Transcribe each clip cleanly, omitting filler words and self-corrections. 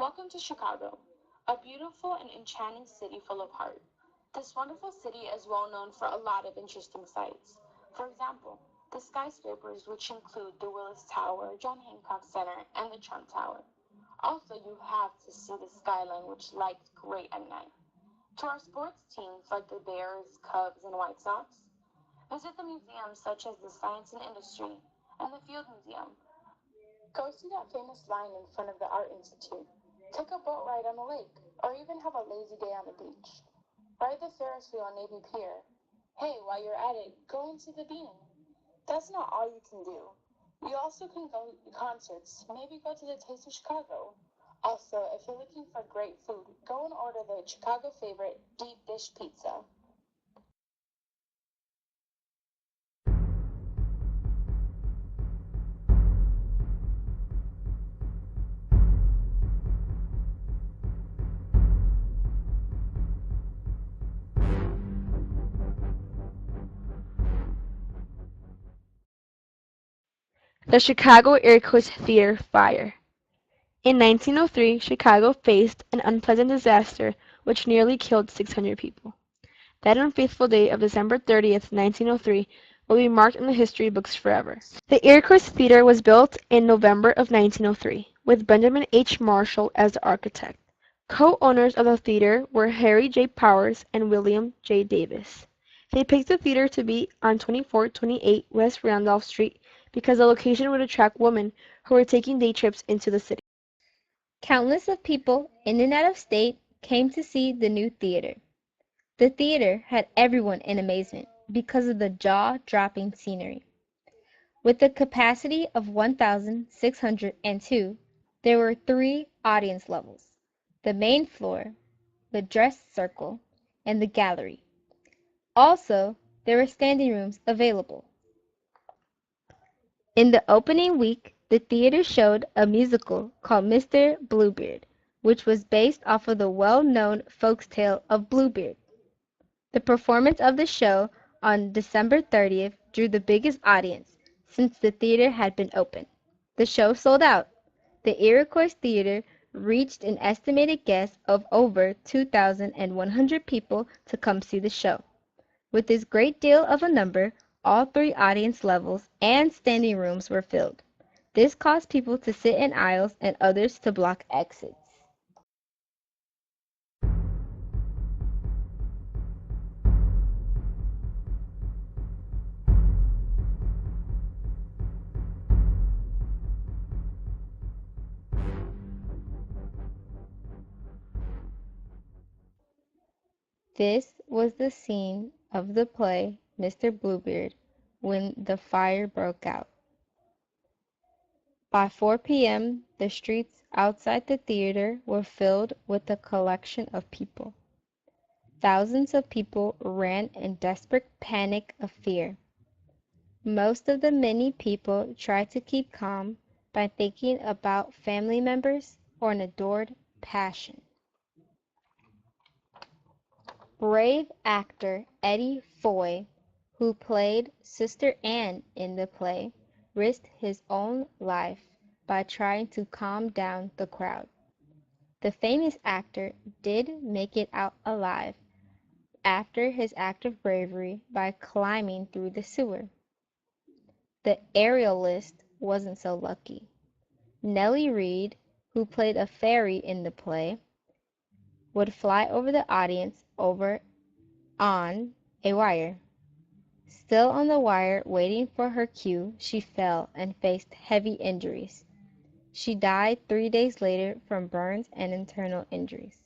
Welcome to Chicago, a beautiful and enchanting city full of heart. This wonderful city is well known for a lot of interesting sights. For example, the skyscrapers, which include the Willis Tower, John Hancock Center, and the Trump Tower. Also, you have to see the skyline, which lights great at night. To our sports teams like the Bears, Cubs, and White Sox, visit the museums such as the Science and Industry and the Field Museum. Go see that famous line in front of the Art Institute. Take a boat ride on the lake, or even have a lazy day on the beach. Ride the Ferris wheel on Navy Pier. Hey, while you're at it, go and see the Bean. That's not all you can do. You also can go to concerts, maybe go to the Taste of Chicago. Also, if you're looking for great food, go and order the Chicago favorite deep dish pizza. The Chicago Iroquois Theater fire. In 1903, Chicago faced an unpleasant disaster which nearly killed 600 people. That unfaithful day of December 30th, 1903, will be marked in the history books forever. The Iroquois Theater was built in November of 1903, with Benjamin H. Marshall as the architect. Co-owners of the theater were Harry J. Powers and William J. Davis. They picked the theater to be on 2428 West Randolph Street because the location would attract women who were taking day trips into the city. Countless of people in and out of state came to see the new theater. The theater had everyone in amazement because of the jaw-dropping scenery. With a capacity of 1,602, there were three audience levels: the main floor, the dress circle, and the gallery. Also, there were standing rooms available. In the opening week, the theater showed a musical called Mr. Bluebeard, which was based off of the well-known folktale of Bluebeard. The performance of the show on December 30th drew the biggest audience since the theater had been open. The show sold out. The Iroquois Theater reached an estimated guest of over 2,100 people to come see the show. With this great deal of a number, all three audience levels and standing rooms were filled. This caused people to sit in aisles and others to block exits. This was the scene of the play Mr. Bluebeard when the fire broke out. By 4 p.m., the streets outside the theater were filled with a collection of people. Thousands of people ran in desperate panic of fear. Most of the many people tried to keep calm by thinking about family members or an adored passion. Brave actor Eddie Foy, who played Sister Anne in the play, risked his own life by trying to calm down the crowd. The famous actor did make it out alive after his act of bravery by climbing through the sewer. The aerialist wasn't so lucky. Nellie Reed, who played a fairy in the play, would fly over the audience over on a wire. Still on the wire, waiting for her cue, she fell and faced heavy injuries. She died 3 days later from burns and internal injuries.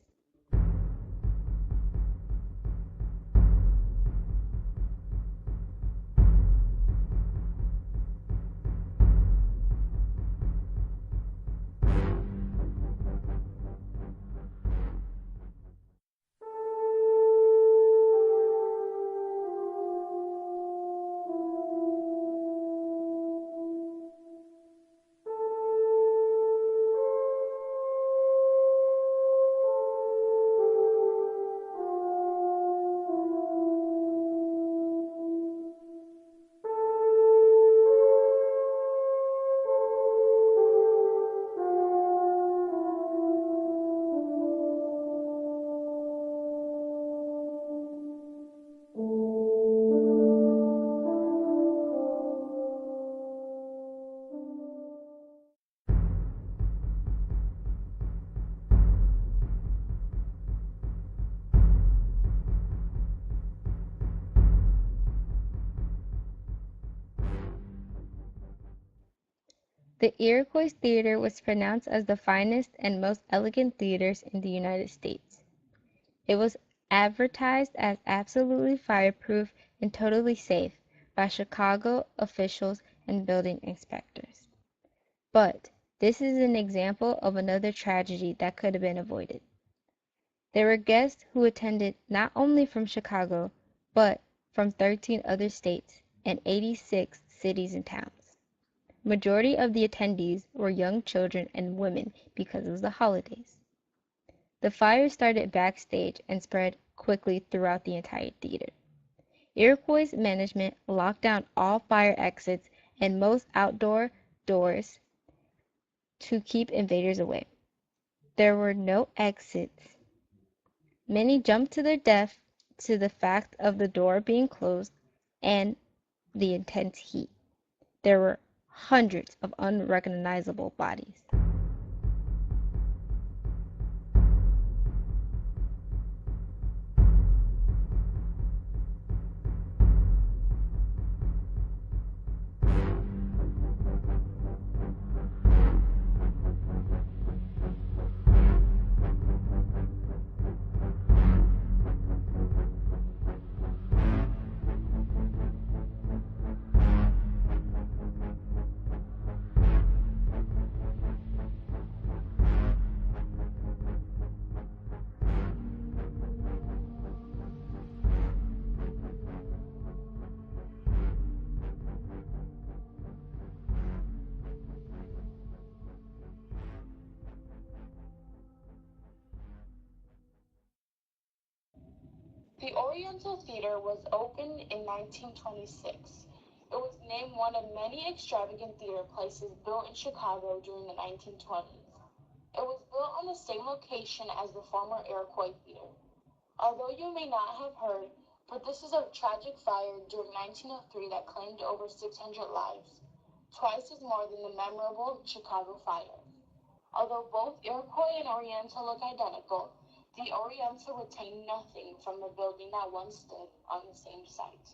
The Iroquois Theatre was pronounced as the finest and most elegant theaters in the United States. It was advertised as absolutely fireproof and totally safe by Chicago officials and building inspectors. But this is an example of another tragedy that could have been avoided. There were guests who attended not only from Chicago, but from 13 other states and 86 cities and towns. Majority of the attendees were young children and women because of the holidays. The fire started backstage and spread quickly throughout the entire theater. Iroquois management locked down all fire exits and most outdoor doors to keep invaders away. There were no exits. Many jumped to their death to the fact of the door being closed and the intense heat. There were hundreds of unrecognizable bodies. The Oriental Theater was opened in 1926. It was named one of many extravagant theater places built in Chicago during the 1920s. It was built on the same location as the former Iroquois Theater. Although you may not have heard, but this is a tragic fire during 1903 that claimed over 600 lives, twice as more than the memorable Chicago fire. Although both Iroquois and Oriental look identical, the Oriental retained nothing from the building that once stood on the same site.